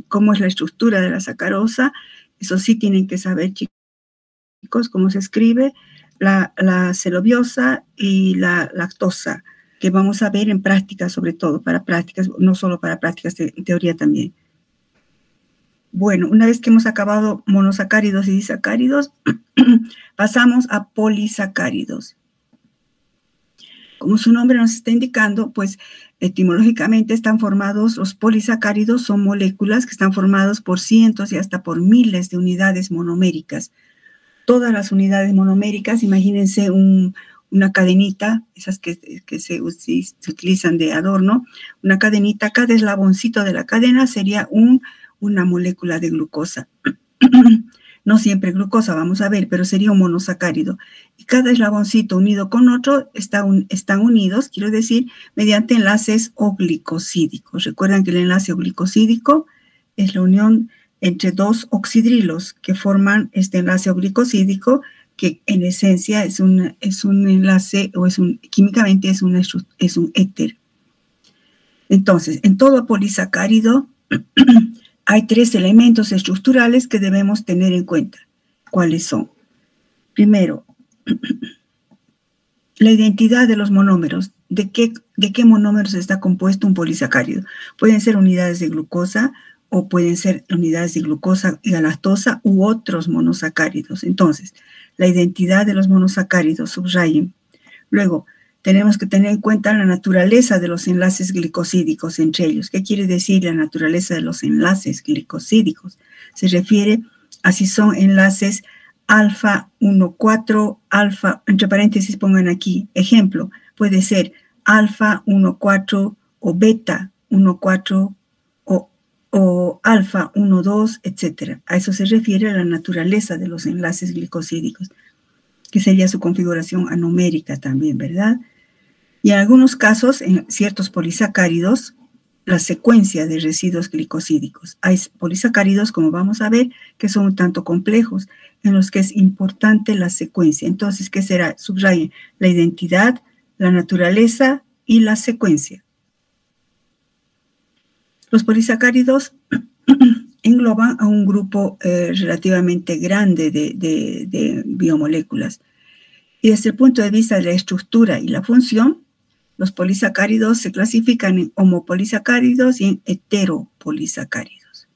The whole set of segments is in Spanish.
cómo es la estructura de la sacarosa. Eso sí tienen que saber, chicos, cómo se escribe la celobiosa y la lactosa, que vamos a ver en prácticas, sobre todo para prácticas, no solo para prácticas de teoría también. Bueno, una vez que hemos acabado monosacáridos y disacáridos, pasamos a polisacáridos. Como su nombre nos está indicando, pues etimológicamente están formados, los polisacáridos son moléculas que están formadas por cientos y hasta por miles de unidades monoméricas. Todas las unidades monoméricas, imagínense una cadenita, esas que se utilizan de adorno, una cadenita, cada eslaboncito de la cadena sería una molécula de glucosa. No siempre glucosa, vamos a ver, pero sería un monosacárido. Y cada eslaboncito unido con otro están unidos, quiero decir, mediante enlaces oglicosídicos. Recuerdan que el enlace oglicosídico es la unión entre dos oxidrilos que forman este enlace oglicosídico, que en esencia es un enlace, o químicamente es un éter. Entonces, en todo polisacárido hay 3 elementos estructurales que debemos tener en cuenta. ¿Cuáles son? Primero, la identidad de los monómeros. ¿De qué monómeros está compuesto un polisacárido? Pueden ser unidades de glucosa o pueden ser unidades de glucosa y galactosa u otros monosacáridos. Entonces, la identidad de los monosacáridos, subrayen. Luego, tenemos que tener en cuenta la naturaleza de los enlaces glicosídicos entre ellos. ¿Qué quiere decir la naturaleza de los enlaces glicosídicos? Se refiere a si son enlaces alfa 1,4, alfa, entre paréntesis pongan aquí, ejemplo, puede ser alfa 1,4 o beta 1,4 o alfa 1,2, etc. A eso se refiere a la naturaleza de los enlaces glicosídicos, que sería su configuración anomérica también, ¿verdad? Y en algunos casos, en ciertos polisacáridos, la secuencia de residuos glicosídicos. Hay polisacáridos, como vamos a ver, que son un tanto complejos, en los que es importante la secuencia. Entonces, ¿qué será? Subrayen la identidad, la naturaleza y la secuencia. Los polisacáridos engloban a un grupo relativamente grande de biomoléculas. Y desde el punto de vista de la estructura y la función, los polisacáridos se clasifican en homopolisacáridos y en heteropolisacáridos.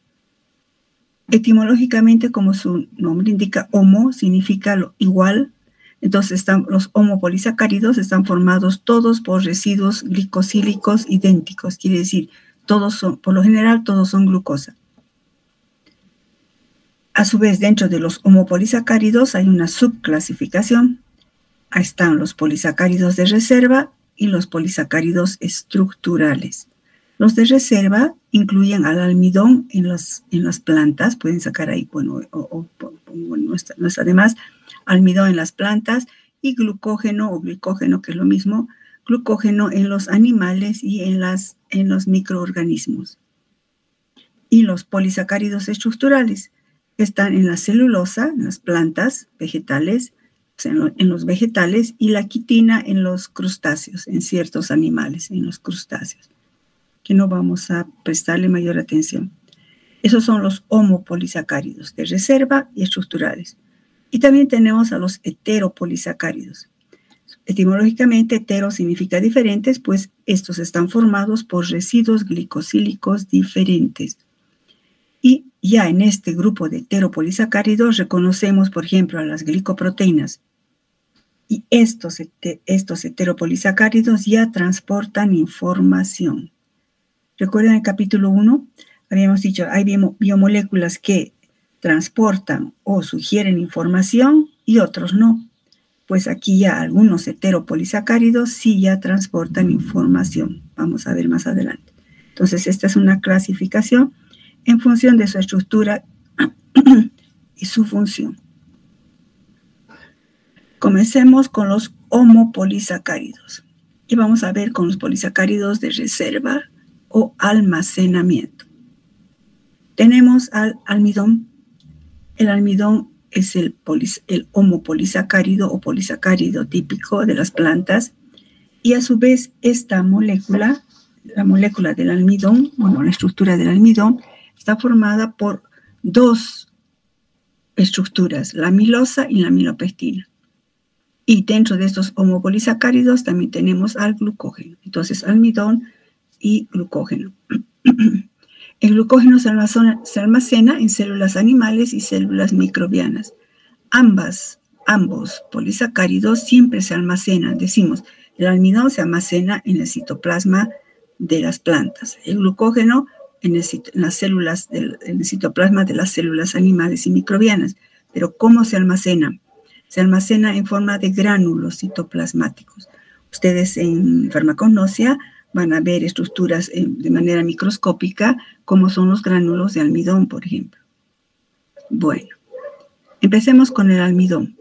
Etimológicamente, como su nombre indica, homo significa lo igual. Entonces, los homopolisacáridos están formados todos por residuos glicosílicos idénticos. Quiere decir, todos son, por lo general, todos son glucosa. A su vez, dentro de los homopolisacáridos hay una subclasificación. Ahí están los polisacáridos de reserva y los polisacáridos estructurales. Los de reserva incluyen al almidón en las plantas, pueden sacar ahí, bueno, no está de más, almidón en las plantas, y glucógeno o glicógeno, que es lo mismo, glucógeno en los animales y en los microorganismos. Y los polisacáridos estructurales están en la celulosa, en las plantas vegetales, o sea, en los vegetales, y la quitina en los crustáceos, en ciertos animales, en los crustáceos, que no vamos a prestarle mayor atención. Esos son los homopolisacáridos de reserva y estructurales. Y también tenemos a los heteropolisacáridos. Etimológicamente, hetero significa diferentes, pues estos están formados por residuos glicosílicos diferentes. Y ya en este grupo de heteropolisacáridos reconocemos, por ejemplo, a las glicoproteínas. Y estos heteropolisacáridos ya transportan información. Recuerden el capítulo 1, habíamos dicho, hay biomoléculas que transportan o sugieren información y otros no. Pues aquí ya algunos heteropolisacáridos sí ya transportan información. Vamos a ver más adelante. Entonces, esta es una clasificación en función de su estructura y su función. Comencemos con los homopolisacáridos. Y vamos a ver con los polisacáridos de reserva o almacenamiento. Tenemos al almidón. El almidón es el homopolisacárido o polisacárido típico de las plantas. Y a su vez, esta molécula la molécula del almidón, bueno, la estructura del almidón, está formada por dos estructuras, la amilosa y la amilopectina. Y dentro de estos homopolisacáridos también tenemos al glucógeno. Entonces, almidón y glucógeno. El glucógeno se almacena en células animales y células microbianas. Ambos polisacáridos siempre se almacenan. Decimos, el almidón se almacena en el citoplasma de las plantas. El glucógeno en las células, en el citoplasma de las células animales y microbianas. Pero ¿cómo se almacena? Se almacena en forma de gránulos citoplasmáticos. Ustedes en farmacognosia van a ver estructuras de manera microscópica, como son los gránulos de almidón, por ejemplo. Bueno, empecemos con el almidón.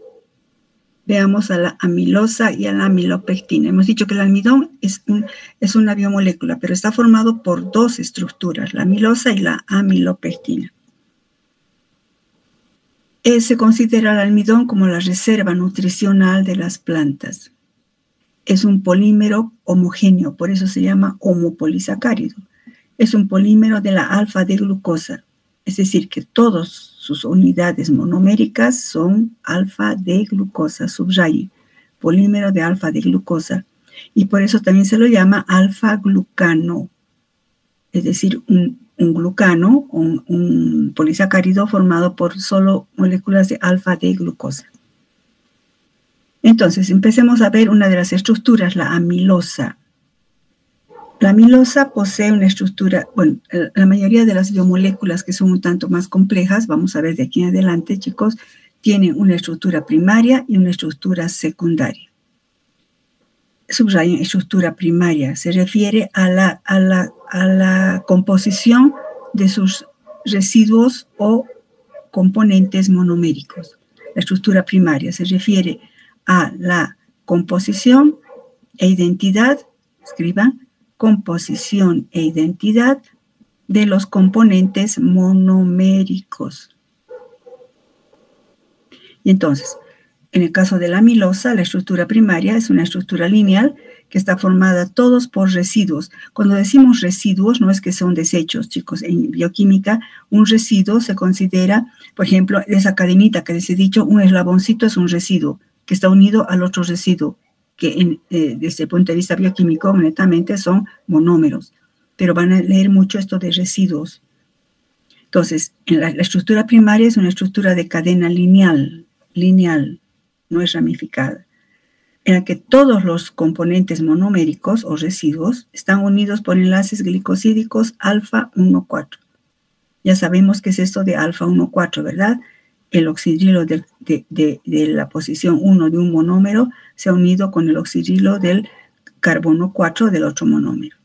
Veamos a la amilosa y a la amilopectina. Hemos dicho que el almidón es una biomolécula, pero está formado por dos estructuras, la amilosa y la amilopectina. Se considera el almidón como la reserva nutricional de las plantas. Es un polímero homogéneo, por eso se llama homopolisacárido. Es un polímero de la alfa-D-glucosa, es decir, que todas sus unidades monoméricas son alfa-D-glucosa, subraye, polímero de alfa-D-glucosa, y por eso también se lo llama alfa-glucano, es decir, un glucano, un polisacárido formado por solo moléculas de alfa-D-glucosa. Entonces, empecemos a ver una de las estructuras, la amilosa. La amilosa posee una estructura, bueno, la mayoría de las biomoléculas que son un tanto más complejas, vamos a ver de aquí en adelante, chicos, tienen una estructura primaria y una estructura secundaria. Subrayen estructura primaria, se refiere a la composición de sus residuos o componentes monoméricos. La estructura primaria se refiere a la composición e identidad, escriban, composición e identidad de los componentes monoméricos. Y entonces, en el caso de la amilosa, la estructura primaria es una estructura lineal que está formada todos por residuos. Cuando decimos residuos, no es que son desechos, chicos. En bioquímica, un residuo se considera, por ejemplo, esa cadenita que les he dicho, un eslaboncito es un residuo que está unido al otro residuo, que desde el punto de vista bioquímico, netamente son monómeros. Pero van a leer mucho esto de residuos. Entonces, la estructura primaria es una estructura de cadena lineal, no es ramificada, en la que todos los componentes monoméricos o residuos están unidos por enlaces glicosídicos alfa 1,4. Ya sabemos qué es esto de alfa 1,4, ¿verdad? El oxidrilo de la posición 1 de un monómero se ha unido con el oxidrilo del carbono 4 del otro monómero.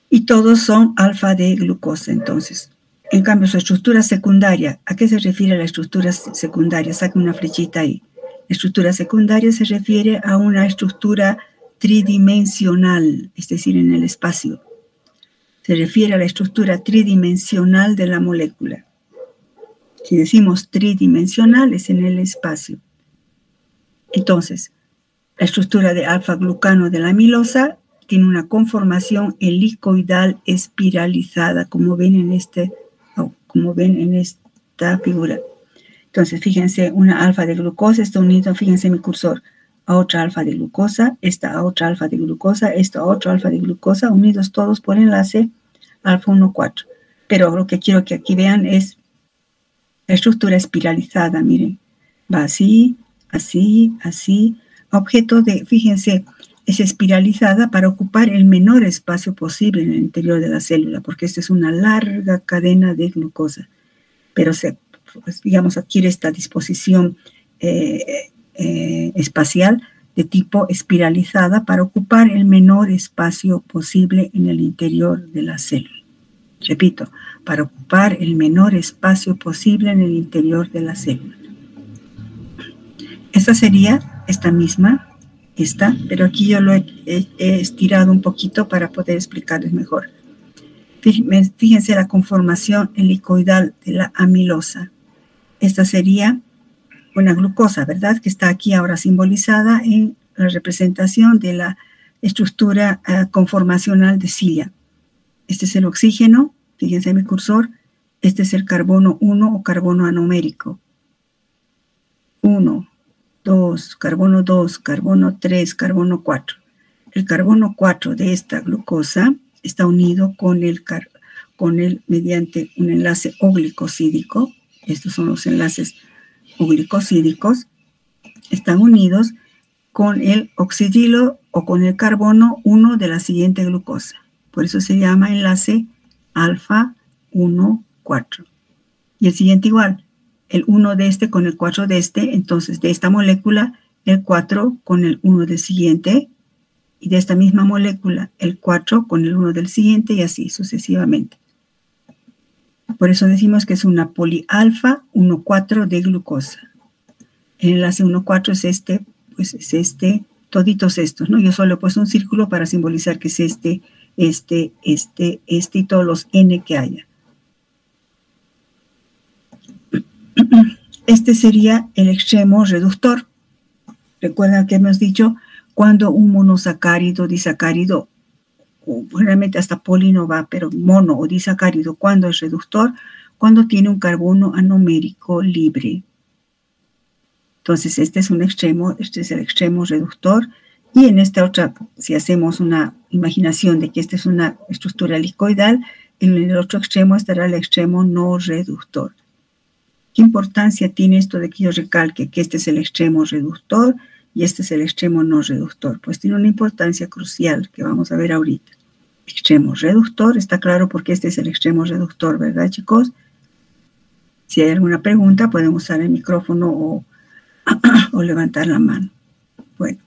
Y todos son alfa de glucosa, entonces. En cambio, su estructura secundaria, ¿a qué se refiere la estructura secundaria? Saquen una flechita ahí. La estructura secundaria se refiere a una estructura tridimensional, es decir, en el espacio. Se refiere a la estructura tridimensional de la molécula. Si decimos tridimensional, es en el espacio. Entonces, la estructura de alfa-glucano de la amilosa tiene una conformación helicoidal espiralizada, como ven en esta figura. Entonces, fíjense, una alfa de glucosa está unida, fíjense mi cursor, a otra alfa de glucosa, esta a otra alfa de glucosa, esta a otra alfa de glucosa, unidos todos por enlace alfa 1,4. Pero lo que quiero que aquí vean es la estructura espiralizada, miren. Va así, así, así. Objeto de, fíjense, es espiralizada para ocupar el menor espacio posible en el interior de la célula, porque esta es una larga cadena de glucosa. Pero pues, digamos, adquiere esta disposición espacial de tipo espiralizada para ocupar el menor espacio posible en el interior de la célula. Repito, para ocupar el menor espacio posible en el interior de la célula. Esta sería esta misma, pero aquí yo lo he estirado un poquito para poder explicarles mejor. Fíjense la conformación helicoidal de la amilosa. Esta sería una glucosa, ¿verdad? Que está aquí ahora simbolizada en la representación de la estructura conformacional de silla. Este es el oxígeno, fíjense en mi cursor. Este es el carbono 1 o carbono anomérico. 1, 2, carbono 2, carbono 3, carbono 4. El carbono 4 de esta glucosa está unido con el mediante un enlace oglicosídico. Estos son los enlaces oglicosídicos. Están unidos con el oxidilo o con el carbono 1 de la siguiente glucosa. Por eso se llama enlace alfa 1, 4. Y el siguiente igual, el 1 de este con el 4 de este. Entonces, de esta molécula, el 4 con el 1 del siguiente. Y de esta misma molécula, el 4 con el 1 del siguiente y así sucesivamente. Por eso decimos que es una polialfa 1,4 de glucosa. El enlace 1,4 es este, pues es este, toditos estos, ¿no? Yo solo he puesto un círculo para simbolizar que es este y todos los N que haya. Este sería el extremo reductor. Recuerdan que hemos dicho cuando un monosacárido, disacárido, o realmente hasta poli no va, pero mono o disacárido, cuando es reductor, cuando tiene un carbono anomérico libre. Entonces, este es un extremo, este es el extremo reductor. Y en esta otra, si hacemos una imaginación de que esta es una estructura helicoidal, en el otro extremo estará el extremo no reductor. ¿Qué importancia tiene esto de que yo recalque que este es el extremo reductor y este es el extremo no reductor? Pues tiene una importancia crucial que vamos a ver ahorita. Extremo reductor, está claro porque este es el extremo reductor, ¿verdad, chicos? Si hay alguna pregunta, pueden usar el micrófono o levantar la mano. Bueno,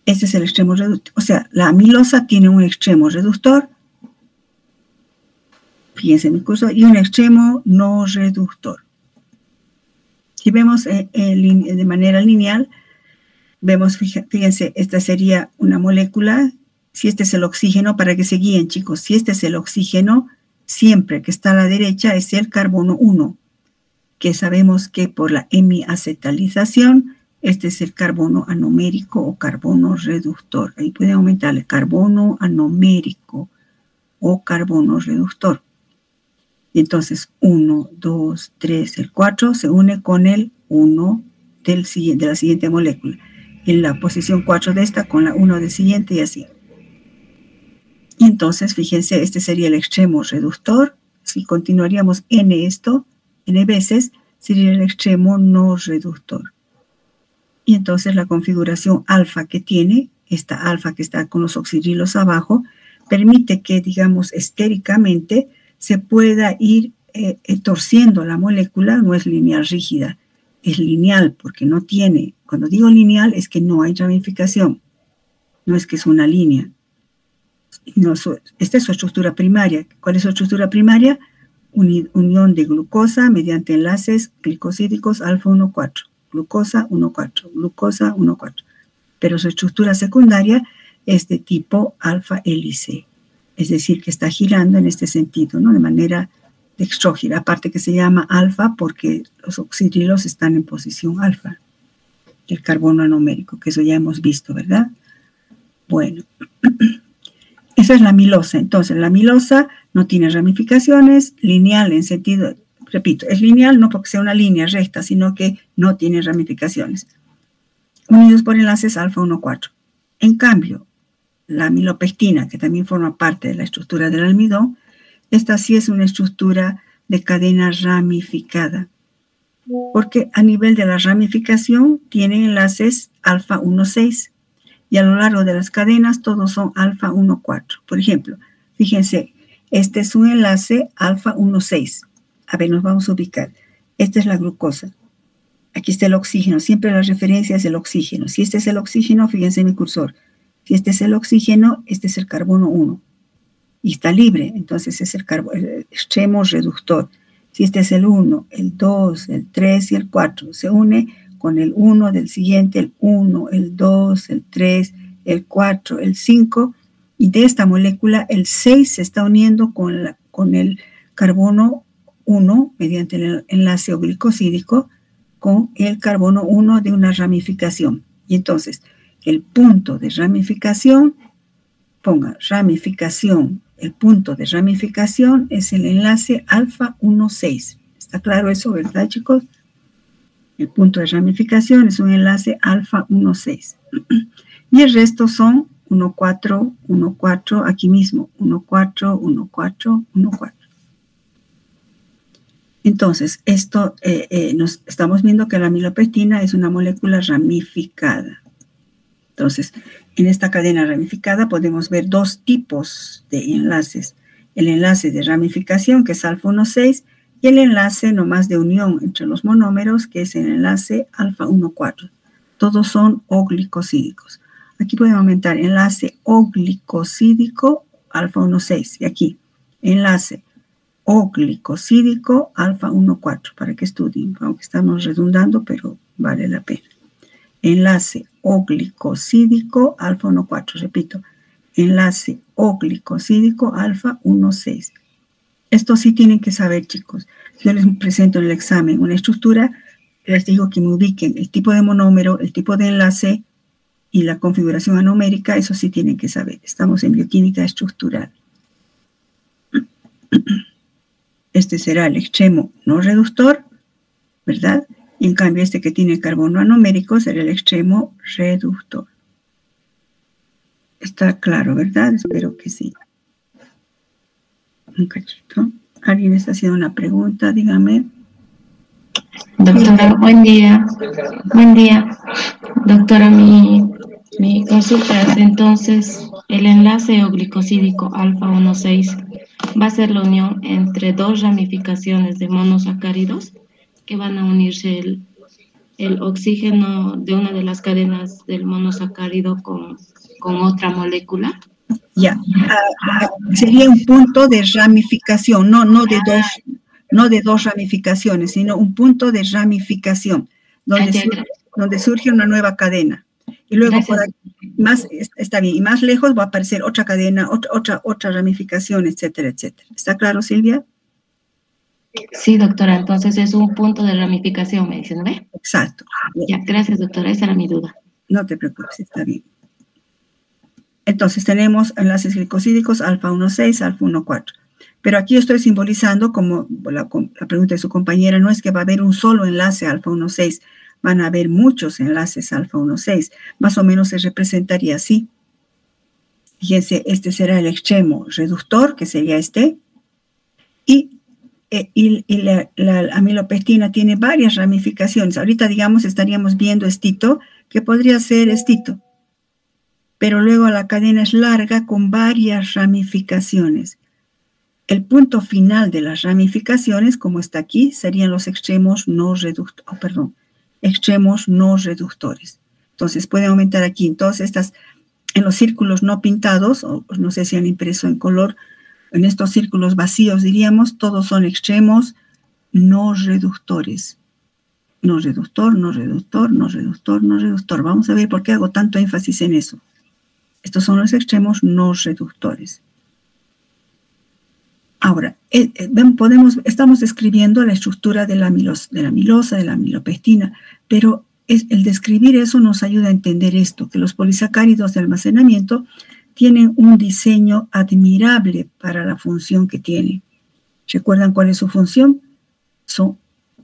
este es el extremo reductor. O sea, la amilosa tiene un extremo reductor, fíjense en mi curso, y un extremo no reductor. Si vemos de manera lineal, vemos, fíjense, esta sería una molécula. Si este es el oxígeno, para que se guíen, chicos, si este es el oxígeno, siempre que está a la derecha es el carbono 1, que sabemos que por la hemiacetalización, este es el carbono anomérico o carbono reductor. Ahí pueden aumentar el carbono anomérico o carbono reductor. Y entonces 1, 2, 3, el 4 se une con el 1 de la siguiente molécula. En la posición 4 de esta con la 1 del siguiente y así. Y entonces, fíjense, este sería el extremo reductor. Si continuaríamos N veces, sería el extremo no reductor. Y entonces la configuración alfa que tiene, esta alfa que está con los oxidrilos abajo, permite que, digamos, estéricamente se pueda ir torciendo la molécula. No es lineal rígida, es lineal porque no tiene, cuando digo lineal es que no hay ramificación, no es que es una línea. No, esta es su estructura primaria. ¿Cuál es su estructura primaria? Unión de glucosa mediante enlaces glicosídicos alfa 1,4. Glucosa 1,4. Glucosa 1,4. Pero su estructura secundaria es de tipo alfa hélice. Es decir, que está girando en este sentido, ¿no? De manera dextrógira. Aparte que se llama alfa porque los oxidrilos están en posición alfa. El carbono anomérico, que eso ya hemos visto, ¿verdad? Bueno. Esa es la amilosa. Entonces, la amilosa no tiene ramificaciones, lineal en sentido, repito, es lineal no porque sea una línea recta, sino que no tiene ramificaciones. Unidos por enlaces alfa 1,4. En cambio, la amilopectina, que también forma parte de la estructura del almidón, esta sí es una estructura de cadena ramificada, porque a nivel de la ramificación tiene enlaces alfa 1,6. Y a lo largo de las cadenas todos son alfa 1,4. Por ejemplo, fíjense, este es un enlace alfa 1,6. A ver, nos vamos a ubicar. Esta es la glucosa. Aquí está el oxígeno. Siempre la referencia es el oxígeno. Si este es el oxígeno, fíjense en mi cursor. Si este es el oxígeno, este es el carbono 1. Y está libre, entonces es el extremo reductor. Si este es el 1, el 2, el 3 y el 4, se une con el 1 del siguiente, el 1, el 2, el 3, el 4, el 5, y de esta molécula el 6 se está uniendo con el carbono 1 mediante el enlace glicosídico con el carbono 1 de una ramificación. Y entonces, el punto de ramificación, ponga ramificación, el punto de ramificación es el enlace alfa 1,6. ¿Está claro eso, verdad, chicos? El punto de ramificación es un enlace alfa 1,6. Y el resto son 1,4, 1,4, aquí mismo, 1,4, 1,4, 1,4. Entonces, esto nos estamos viendo que la amilopectina es una molécula ramificada. Entonces, en esta cadena ramificada podemos ver dos tipos de enlaces. El enlace de ramificación, que es alfa 1,6, y el enlace nomás de unión entre los monómeros, que es el enlace alfa 1,4. Todos son O-glicosídicos. Aquí podemos aumentar enlace O-glicosídico alfa 1,6. Y aquí, enlace O-glicosídico alfa 1,4, para que estudien, aunque estamos redundando, pero vale la pena. Enlace O-glicosídico alfa 1,4, repito, enlace O-glicosídico alfa 1,6. Esto sí tienen que saber, chicos. Yo les presento en el examen una estructura, les digo que me ubiquen el tipo de monómero, el tipo de enlace y la configuración anomérica, eso sí tienen que saber. Estamos en bioquímica estructural. Este será el extremo no reductor, ¿verdad? Y en cambio este que tiene carbono anomérico será el extremo reductor. Está claro, ¿verdad? Espero que sí. Un cachito. ¿Alguien está haciendo una pregunta? Dígame. Doctora, buen día. Buen día. Doctora, mi consulta es entonces el enlace O-glicosídico alfa 1,6 va a ser la unión entre dos ramificaciones de monosacáridos que van a unirse el oxígeno de una de las cadenas del monosacárido con otra molécula. Ya, sería un punto de ramificación, no de dos ramificaciones, sino un punto de ramificación, donde surge una nueva cadena. Y luego, por aquí, está bien, y más lejos va a aparecer otra cadena, otra ramificación, etcétera, etcétera. ¿Está claro, Silvia? Sí, doctora, entonces es un punto de ramificación, me dicen, ¿no ve? Exacto. Ya, gracias, doctora, esa era mi duda. No te preocupes, está bien. Entonces tenemos enlaces glicosídicos alfa 1,6, alfa 1,4. Pero aquí estoy simbolizando, como la pregunta de su compañera, no es que va a haber un solo enlace alfa 1,6, van a haber muchos enlaces alfa 1,6. Más o menos se representaría así. Fíjense, este será el extremo reductor, que sería este. Y la amilopectina tiene varias ramificaciones. Ahorita, digamos, estaríamos viendo estito, que podría ser estito. Pero luego la cadena es larga con varias ramificaciones. El punto final de las ramificaciones, como está aquí, serían los extremos no reductores. Entonces pueden aumentar aquí. Entonces en los círculos no pintados, o no sé si han impreso en color, en estos círculos vacíos diríamos, todos son extremos no reductores. No reductor, no reductor, no reductor, no reductor. Vamos a ver por qué hago tanto énfasis en eso. Estos son los extremos no reductores. Ahora, estamos describiendo la estructura de la amilosa, de la amilopectina, pero el describir eso nos ayuda a entender esto, que los polisacáridos de almacenamiento tienen un diseño admirable para la función que tienen. ¿Recuerdan cuál es su función? Son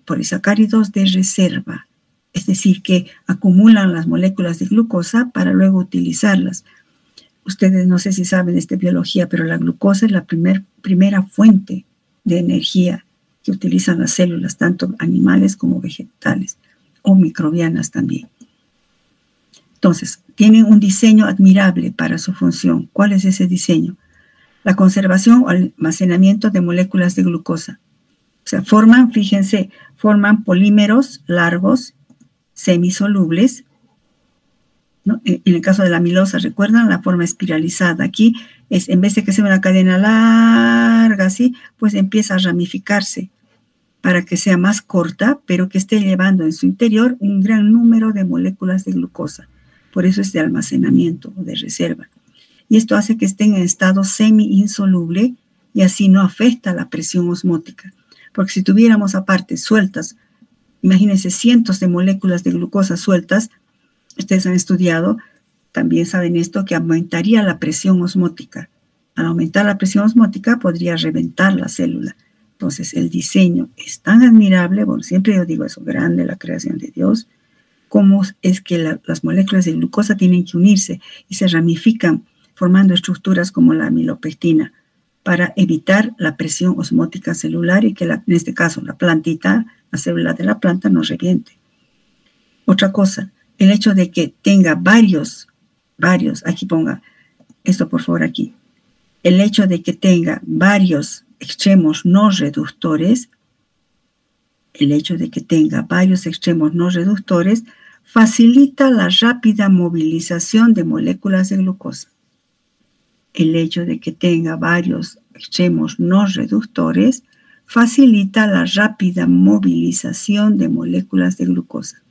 polisacáridos de reserva, es decir, que acumulan las moléculas de glucosa para luego utilizarlas. Ustedes no sé si saben de biología, pero la glucosa es la primera fuente de energía que utilizan las células, tanto animales como vegetales, o microbianas también. Entonces, tienen un diseño admirable para su función. ¿Cuál es ese diseño? La conservación o almacenamiento de moléculas de glucosa. O sea, fíjense, forman polímeros largos, semisolubles, ¿no? En el caso de la amilosa, ¿recuerdan? La forma espiralizada. Aquí, en vez de que sea una cadena larga así, pues empieza a ramificarse para que sea más corta, pero que esté llevando en su interior un gran número de moléculas de glucosa. Por eso es de almacenamiento o de reserva. Y esto hace que estén en estado semi-insoluble y así no afecta la presión osmótica. Porque si tuviéramos aparte sueltas, imagínense cientos de moléculas de glucosa sueltas, ustedes han estudiado, también saben esto, que aumentaría la presión osmótica. Al aumentar la presión osmótica podría reventar la célula. Entonces, el diseño es tan admirable, bueno, siempre yo digo eso, grande la creación de Dios, como es que las moléculas de glucosa tienen que unirse y se ramifican formando estructuras como la amilopectina para evitar la presión osmótica celular y que en este caso la plantita, la célula de la planta no reviente. Otra cosa, el hecho de que tenga varios, aquí ponga esto por favor aquí, el hecho de que tenga varios extremos no reductores, facilita la rápida movilización de moléculas de glucosa. El hecho de que tenga varios extremos no reductores facilita la rápida movilización de moléculas de glucosa.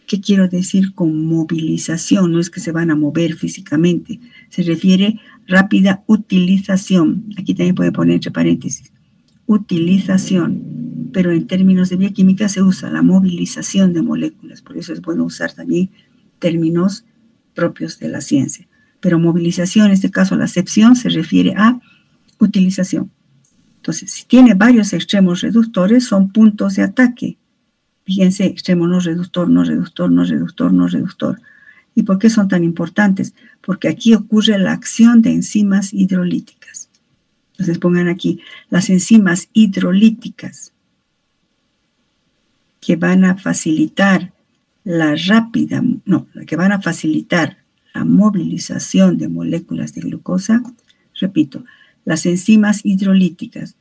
¿Qué quiero decir con movilización? No es que se van a mover físicamente, se refiere rápida utilización. Aquí también puede poner entre paréntesis, utilización, pero en términos de bioquímica se usa la movilización de moléculas, por eso es bueno usar también términos propios de la ciencia. Pero movilización, en este caso la acepción, se refiere a utilización. Entonces, si tiene varios extremos reductores, son puntos de ataque. Fíjense, extremo no reductor, no reductor, no reductor, no reductor. ¿Y por qué son tan importantes? Porque aquí ocurre la acción de enzimas hidrolíticas. Entonces pongan aquí las enzimas hidrolíticas que van a facilitar la movilización de moléculas de glucosa. Repito, las enzimas hidrolíticas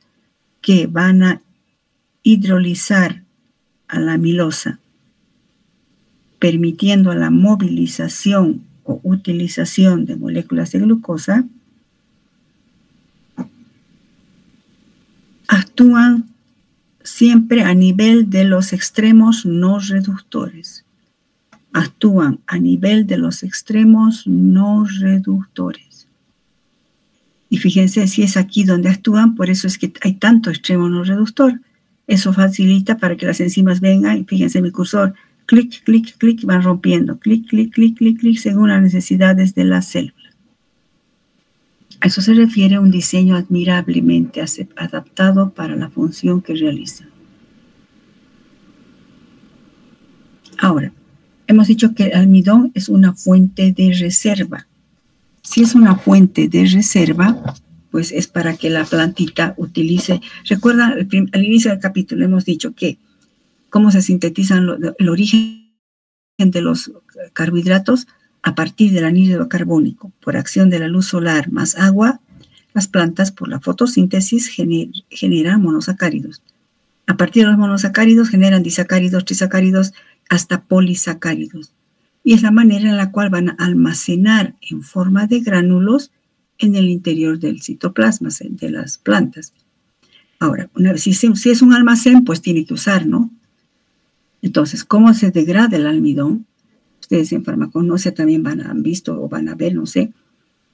que van a hidrolizar a la amilosa, permitiendo la movilización o utilización de moléculas de glucosa, actúan siempre a nivel de los extremos no reductores. Actúan a nivel de los extremos no reductores. Y fíjense, si es aquí donde actúan, por eso es que hay tanto extremo no reductor. Eso facilita para que las enzimas vengan, y fíjense mi cursor, clic, clic, clic, van rompiendo, clic, clic, clic, clic, clic, según las necesidades de la célula. A eso se refiere un diseño admirablemente adaptado para la función que realiza. Ahora, hemos dicho que el almidón es una fuente de reserva. Si es una fuente de reserva, pues es para que la plantita utilice. Recuerda, al inicio del capítulo hemos dicho que cómo se sintetizan el origen de los carbohidratos a partir del anhídrido carbónico. Por acción de la luz solar más agua, las plantas por la fotosíntesis generan monosacáridos. A partir de los monosacáridos generan disacáridos, trisacáridos, hasta polisacáridos. Y es la manera en la cual van a almacenar en forma de gránulos en el interior del citoplasma de las plantas. Ahora, una vez, si es un almacén, pues tiene que usar, ¿no? Entonces, ¿cómo se degrada el almidón? Ustedes en farmacognosia también han visto o van a ver, no sé.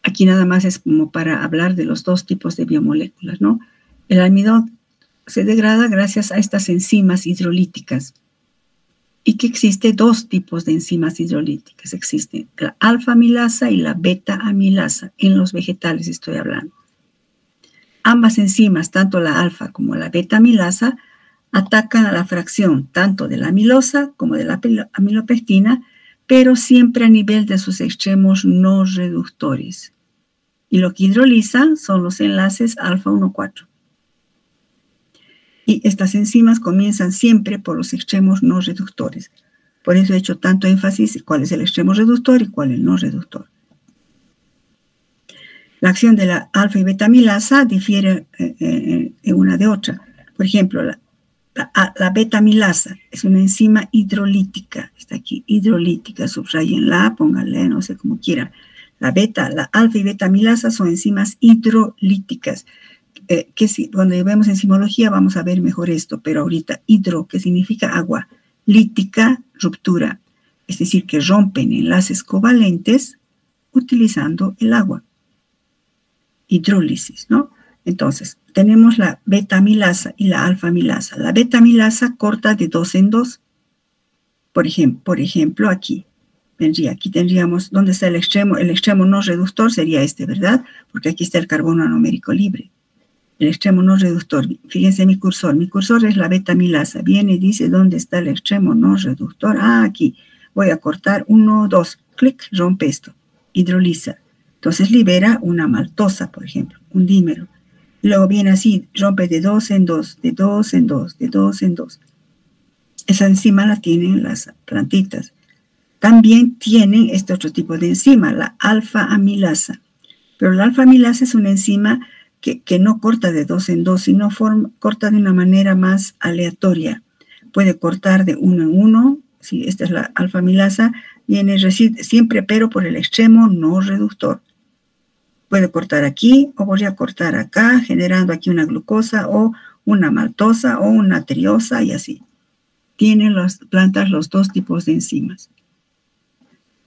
Aquí nada más es como para hablar de los dos tipos de biomoléculas, ¿no? El almidón se degrada gracias a estas enzimas hidrolíticas. Y que existe dos tipos de enzimas hidrolíticas. Existe la alfa-amilasa y la beta-amilasa. En los vegetales estoy hablando. Ambas enzimas, tanto la alfa como la beta-amilasa, atacan a la fracción tanto de la amilosa como de la amilopectina, pero siempre a nivel de sus extremos no reductores. Y lo que hidrolizan son los enlaces alfa-1,4. Y estas enzimas comienzan siempre por los extremos no reductores. Por eso he hecho tanto énfasis en cuál es el extremo reductor y cuál es el no reductor. La acción de la alfa y beta amilasa difiere en una de otra. Por ejemplo, la beta amilasa es una enzima hidrolítica. Está aquí, hidrolítica, subrayenla, pónganle, no sé cómo quieran. La alfa y beta amilasa son enzimas hidrolíticas. Cuando vemos enzimología vamos a ver mejor esto, pero ahorita hidro, que significa agua, lítica, ruptura, es decir, que rompen enlaces covalentes utilizando el agua. Hidrólisis, ¿no? Entonces, tenemos la beta-amilasa y la alfa-amilasa. La beta-amilasa corta de 2 en 2. Por ejemplo, aquí. vendría, aquí tendríamos, ¿dónde está el extremo? El extremo no reductor sería este, ¿verdad? Porque aquí está el carbono anomérico libre. El extremo no reductor, fíjense mi cursor es la beta-amilasa. Viene y dice, ¿dónde está el extremo no reductor? Ah, aquí. Voy a cortar 1, 2, clic, rompe esto, hidroliza. Entonces libera una maltosa, por ejemplo, un dímero. Luego viene así, rompe de 2 en 2, de 2 en 2, de 2 en 2. Esa enzima la tienen las plantitas. También tienen este otro tipo de enzima, la alfa-amilasa. Pero la alfa-amilasa es una enzima que no corta de 2 en 2, sino corta de una manera más aleatoria. Puede cortar de 1 en 1. Sí, esta es la alfa-amilasa. Viene siempre, pero por el extremo no reductor. Puede cortar aquí o podría cortar acá, generando aquí una glucosa o una maltosa o una triosa y así. Tienen las plantas los dos tipos de enzimas.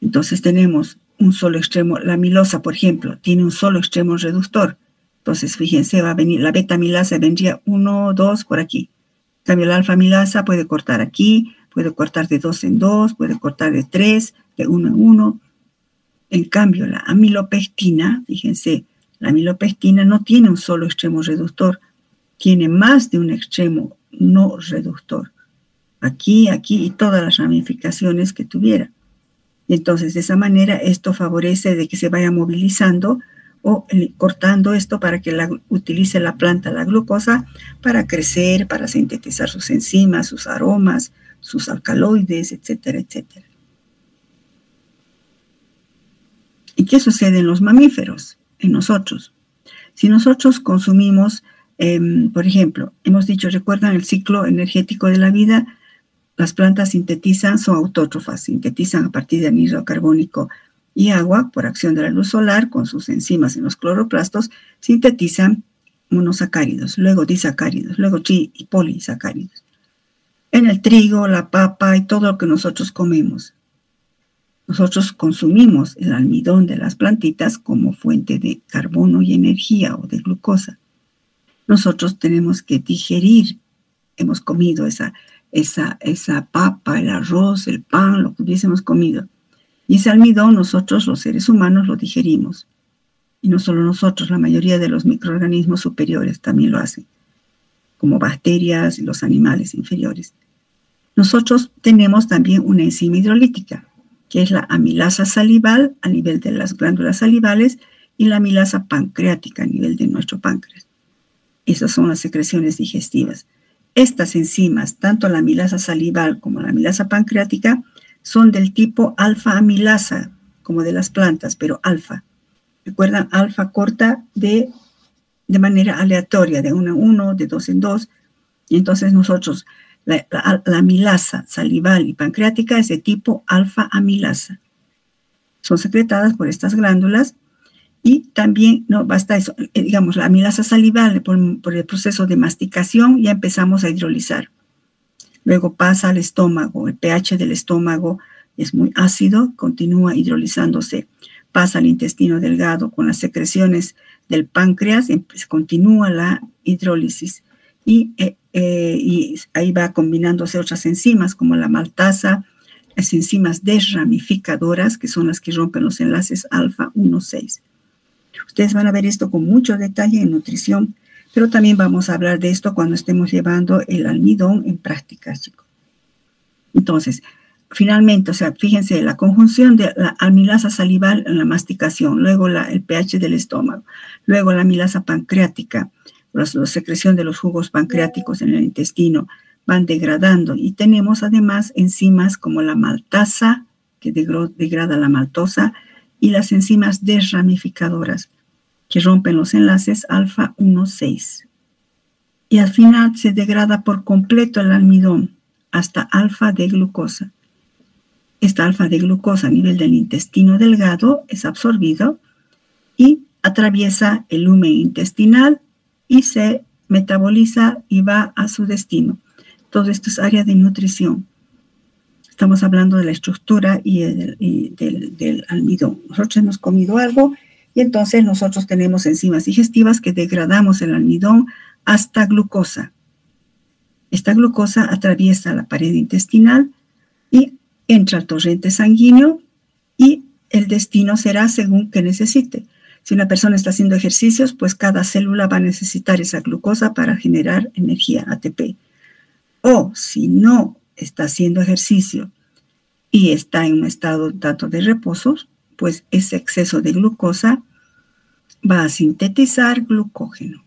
Entonces tenemos un solo extremo. La amilosa, por ejemplo, tiene un solo extremo reductor. Entonces, fíjense, va a venir la beta-amilasa, vendría 1, 2 por aquí. En cambio, la alfa-amilasa puede cortar aquí, puede cortar de 2 en 2, puede cortar de 3, de 1 en 1. En cambio, la amilopectina, fíjense, la amilopectina no tiene un solo extremo reductor, tiene más de un extremo no reductor. Aquí, aquí y todas las ramificaciones que tuviera. Y entonces, de esa manera, esto favorece de que se vaya movilizando o cortando esto para que utilice la planta la glucosa para crecer, para sintetizar sus enzimas, sus aromas, sus alcaloides, etcétera, etcétera. ¿Y qué sucede en los mamíferos? En nosotros. Si nosotros consumimos, por ejemplo, hemos dicho, ¿recuerdan el ciclo energético de la vida? Las plantas sintetizan, son autótrofas, sintetizan a partir de anhídrido carbónico y agua por acción de la luz solar con sus enzimas en los cloroplastos, sintetizan monosacáridos, luego disacáridos, luego tri y polisacáridos. En el trigo, la papa y todo lo que nosotros comemos. Nosotros consumimos el almidón de las plantitas como fuente de carbono y energía o de glucosa. Nosotros tenemos que digerir, hemos comido esa papa, el arroz, el pan, lo que hubiésemos comido. Y ese almidón nosotros, los seres humanos, lo digerimos. Y no solo nosotros, la mayoría de los microorganismos superiores también lo hacen, como bacterias y los animales inferiores. Nosotros tenemos también una enzima hidrolítica, que es la amilasa salival a nivel de las glándulas salivales y la amilasa pancreática a nivel de nuestro páncreas. Esas son las secreciones digestivas. Estas enzimas, tanto la amilasa salival como la amilasa pancreática, son del tipo alfa-amilasa, como de las plantas, pero alfa. ¿Recuerdan? Alfa corta de manera aleatoria, de 1 en 1, de 2 en 2. Y entonces nosotros, la amilasa salival y pancreática es de tipo alfa-amilasa. Son secretadas por estas glándulas y también, no basta eso, digamos, la amilasa salival por el proceso de masticación ya empezamos a hidrolizar. Luego pasa al estómago, el pH del estómago es muy ácido, continúa hidrolizándose. Pasa al intestino delgado con las secreciones del páncreas, continúa la hidrólisis. Y ahí va combinándose otras enzimas como la maltasa, las enzimas desramificadoras, que son las que rompen los enlaces alfa 1,6. Ustedes van a ver esto con mucho detalle en nutrición, pero también vamos a hablar de esto cuando estemos llevando el almidón en prácticas, chicos. Entonces, finalmente, o sea, fíjense, la conjunción de la amilasa salival en la masticación, luego el pH del estómago, luego la amilasa pancreática, la secreción de los jugos pancreáticos en el intestino, van degradando. Y tenemos además enzimas como la maltasa, que degrada la maltosa, y las enzimas desramificadoras, que rompen los enlaces alfa 1,6. Y al final se degrada por completo el almidón hasta alfa de glucosa. Esta alfa de glucosa a nivel del intestino delgado es absorbido y atraviesa el lumen intestinal y se metaboliza y va a su destino. Todo esto es área de nutrición. Estamos hablando de la estructura y del almidón. Nosotros hemos comido algo y entonces nosotros tenemos enzimas digestivas que degradamos el almidón hasta glucosa. Esta glucosa atraviesa la pared intestinal y entra al torrente sanguíneo y el destino será según que necesite. Si una persona está haciendo ejercicios, pues cada célula va a necesitar esa glucosa para generar energía ATP. O si no está haciendo ejercicio y está en un estado tanto de reposo, pues ese exceso de glucosa va a sintetizar glucógeno.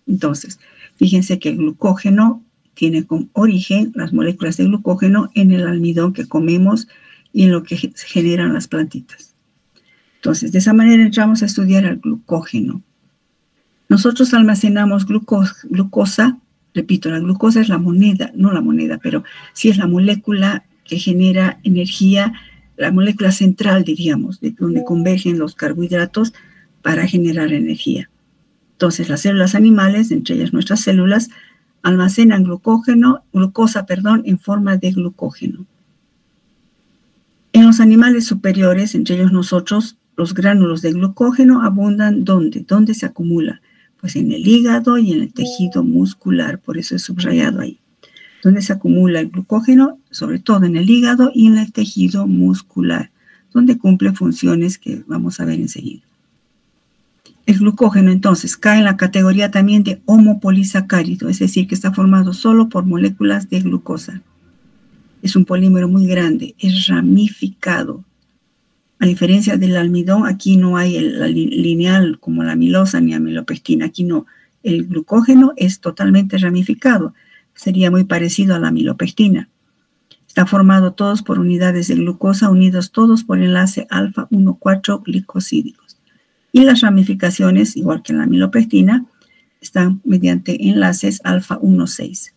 Entonces, fíjense que el glucógeno tiene como origen las moléculas de glucógeno en el almidón que comemos y en lo que generan las plantitas. Entonces, de esa manera entramos a estudiar el glucógeno. Nosotros almacenamos glucosa, repito, la glucosa es la moneda, no la moneda, pero sí es la molécula que genera energía, la molécula central, diríamos, de donde convergen los carbohidratos para generar energía. Entonces, las células animales, entre ellas nuestras células, almacenan glucosa en forma de glucógeno. En los animales superiores, entre ellos nosotros, los gránulos de glucógeno abundan ¿dónde? ¿Dónde se acumula? Pues en el hígado y en el tejido muscular, por eso es subrayado ahí. ¿Dónde se acumula el glucógeno? Sobre todo en el hígado y en el tejido muscular, donde cumple funciones que vamos a ver enseguida. El glucógeno, entonces, cae en la categoría también de homopolisacárido, es decir, que está formado solo por moléculas de glucosa. Es un polímero muy grande, es ramificado. A diferencia del almidón, aquí no hay el lineal como la amilosa ni amilopectina. Aquí no. El glucógeno es totalmente ramificado. Sería muy parecido a la amilopectina. Está formado todos por unidades de glucosa, unidos todos por enlace alfa-1,4 glicosídicos. Y las ramificaciones, igual que en la amilopectina, están mediante enlaces alfa-1,6.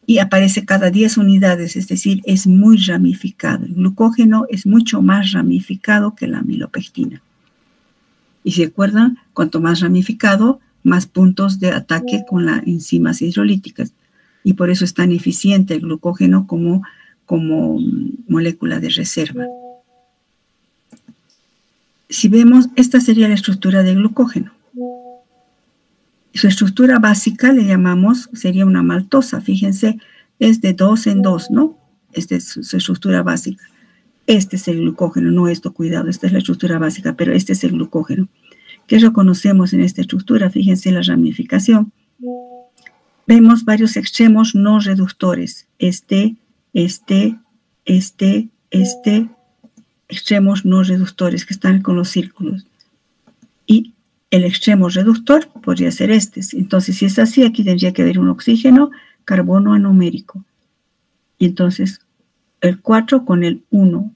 Y aparece cada 10 unidades, es decir, es muy ramificado. El glucógeno es mucho más ramificado que la amilopectina. Y si recuerdan, cuanto más ramificado, más puntos de ataque con las enzimas hidrolíticas. Y por eso es tan eficiente el glucógeno como molécula de reserva. Si vemos, esta sería la estructura del glucógeno. Su estructura básica, le llamamos, sería una maltosa. Fíjense, es de 2 en 2, ¿no? Esta es su estructura básica. Este es el glucógeno, no esto, cuidado, esta es la estructura básica, pero este es el glucógeno. ¿Qué reconocemos en esta estructura? Fíjense la ramificación. Vemos varios extremos no reductores. Extremos no reductores que están con los círculos. Y el extremo reductor podría ser este. Entonces, si es así, aquí tendría que haber un oxígeno, carbono anomérico. Y entonces, el 4 con el 1.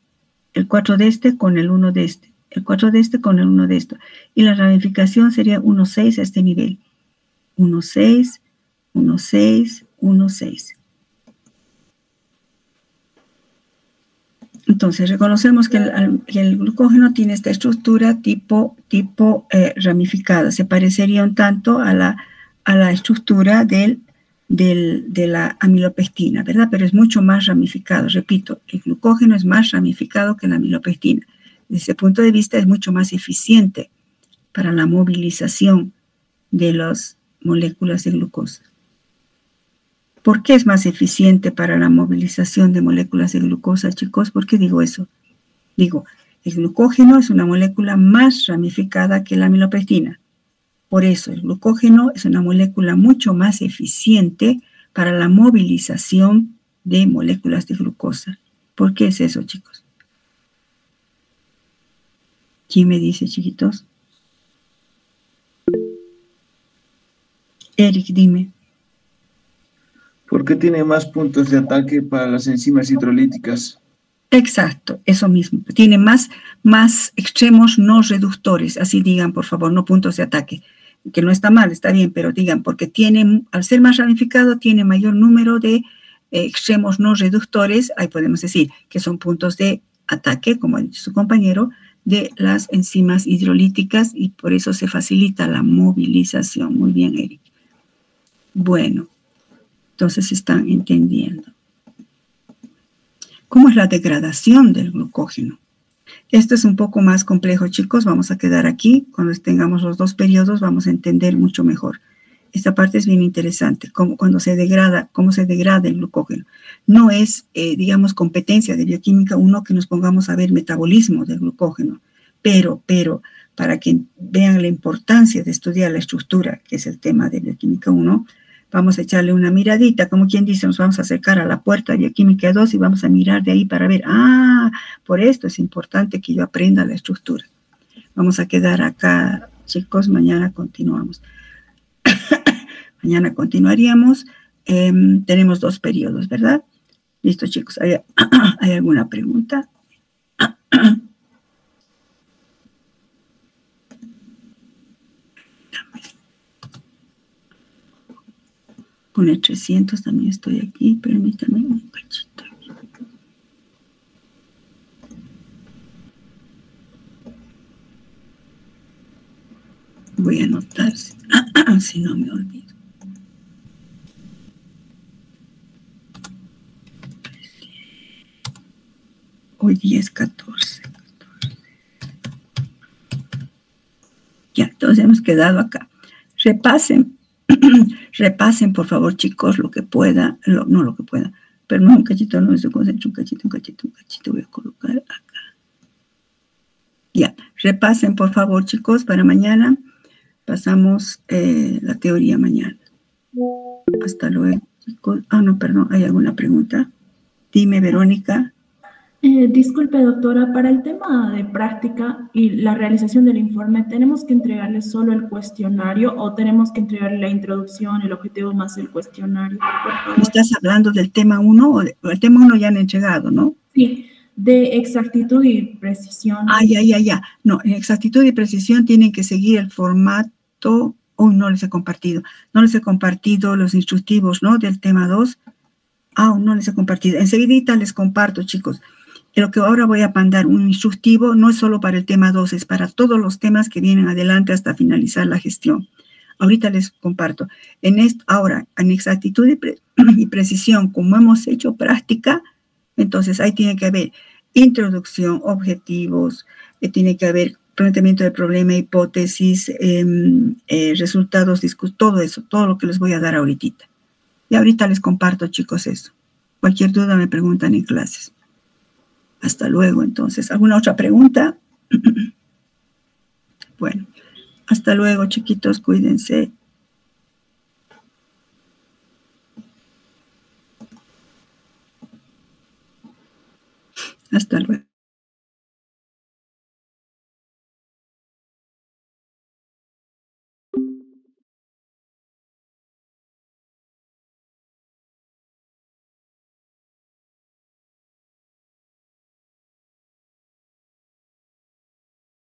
El 4 de este con el 1 de este. El 4 de este con el 1 de esto. Y la ramificación sería 1,6 a este nivel. 1,6, 1,6, 1,6. Entonces, reconocemos que el glucógeno tiene esta estructura tipo ramificada. Se parecería un tanto a la estructura de la amilopectina, ¿verdad? Pero es mucho más ramificado. Repito, el glucógeno es más ramificado que la amilopectina. Desde ese punto de vista es mucho más eficiente para la movilización de las moléculas de glucosa. ¿Por qué es más eficiente para la movilización de moléculas de glucosa, chicos? ¿Por qué digo eso? Digo, el glucógeno es una molécula más ramificada que la amilopectina. Por eso, el glucógeno es una molécula mucho más eficiente para la movilización de moléculas de glucosa. ¿Por qué es eso, chicos? ¿Quién me dice, chiquitos? Eric, dime. ¿Por qué tiene más puntos de ataque para las enzimas hidrolíticas? Exacto, eso mismo. Tiene más extremos no reductores. Así digan, por favor, no puntos de ataque. Que no está mal, está bien, pero digan, porque al ser más ramificado, tiene mayor número de extremos no reductores. Ahí podemos decir que son puntos de ataque, como ha dicho su compañero, de las enzimas hidrolíticas y por eso se facilita la movilización. Muy bien, Eric. Bueno. Entonces están entendiendo. ¿Cómo es la degradación del glucógeno? Esto es un poco más complejo, chicos. Vamos a quedar aquí. Cuando tengamos los dos periodos vamos a entender mucho mejor. Esta parte es bien interesante, cuando se degrada, cómo se degrada el glucógeno. No es, digamos, competencia de bioquímica 1 que nos pongamos a ver metabolismo del glucógeno, pero para que vean la importancia de estudiar la estructura, que es el tema de bioquímica 1, vamos a echarle una miradita, como quien dice, nos vamos a acercar a la puerta de bioquímica 2 y vamos a mirar de ahí para ver, por esto es importante que yo aprenda la estructura. Vamos a quedar acá, chicos, mañana continuamos. Mañana continuaríamos. Tenemos 2 periodos, ¿verdad? Listo, chicos. ¿Hay alguna pregunta? Pone 300, también estoy aquí. Permítame un cachito. Voy a anotar, si no me olvido. Hoy día es 14. Ya, entonces hemos quedado acá. Repasen, por favor, chicos, lo que pueda, no lo que pueda, pero no un cachito, no se concentre, un cachito, voy a colocar acá. Ya, repasen, por favor, chicos, para mañana. Pasamos la teoría mañana. Hasta luego, chicos. No, perdón, ¿hay alguna pregunta? Dime, Verónica. Disculpe, doctora, para el tema de práctica y la realización del informe, ¿tenemos que entregarle solo el cuestionario o tenemos que entregarle la introducción, el objetivo más el cuestionario? ¿Estás hablando del tema 1 o el tema 1 ya han entregado, no? Sí, de exactitud y precisión. Ya. No, en exactitud y precisión tienen que seguir el formato. No les he compartido. No les he compartido los instructivos, ¿no? Del tema 2. No les he compartido. Enseguidita les comparto, chicos. Lo que ahora voy a mandar un instructivo no es solo para el tema 2, es para todos los temas que vienen adelante hasta finalizar la gestión. Ahorita les comparto. Ahora, en exactitud y precisión, como hemos hecho práctica, entonces ahí tiene que haber introducción, objetivos, tiene que haber planteamiento del problema, hipótesis, resultados, todo eso, todo lo que les voy a dar ahorita. Y ahorita les comparto, chicos, eso. Cualquier duda me preguntan en clases. Hasta luego, entonces. ¿Alguna otra pregunta? Bueno, hasta luego, chiquitos, cuídense.